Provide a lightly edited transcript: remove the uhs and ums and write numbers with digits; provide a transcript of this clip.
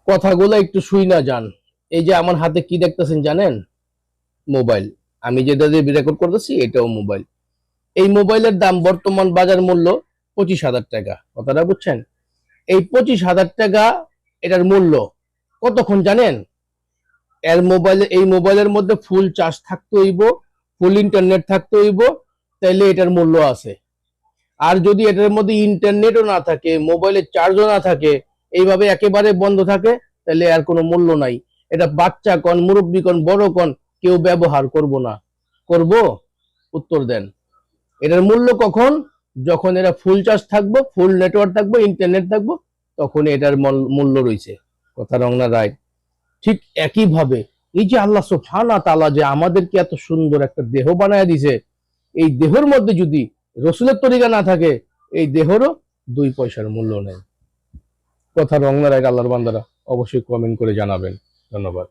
কথাগুলো একটু শুই না যান। এই যে আমার হাতে কি দেখতেছেন জানেন? মোবাইল। আমি যেটা দিয়ে রেকর্ড করতেছি এটাও মোবাইল। এই মোবাইলের দাম বর্তমান বাজার মূল্য 25,000 টাকা। কথাটা বুঝছেন? এই 25,000 টাকা এটার মূল্য কতক্ষণ জানেন? এই মোবাইলের মধ্যে ফুল চার্জ থাকতে হইব, ফুল ইন্টারনেট থাকতে হইব, তাইলে এটার মূল্য আছে। আর যদি এটার মধ্যে ইন্টারনেটও না থাকে, মোবাইলের চার্জও না থাকে, এইভাবে একেবারে বন্ধ থাকে, তাহলে আর কোনো মূল্য নাই। এটা বাচ্চা কন, মুরব্বী কন, বড় কন, কেউ ব্যবহার করব না। করব? উত্তর দেন। এটার মূল্য কখন? যখন এরা ফুল চার্জ থাকবো, ফুল নেটওয়ার্ক থাকবো, ইন্টারনেট থাকবো, তখন এটার মূল্য রয়েছে। কথা রং না রাইট? ঠিক একইভাবে এই যে আল্লাহ সুবহানাহু ওয়া তাআলা যে আমাদেরকে এত সুন্দর একটা দেহ বানায় দিছে, এই দেহের মধ্যে যদি রসুলের তরিকা না থাকে, এই দেহেরও 2 পয়সার মূল্য নেই। কথা রং না রাইট আল্লাহর বান্দারা? অবশ্যই কমেন্ট করে জানাবেন। ধন্যবাদ।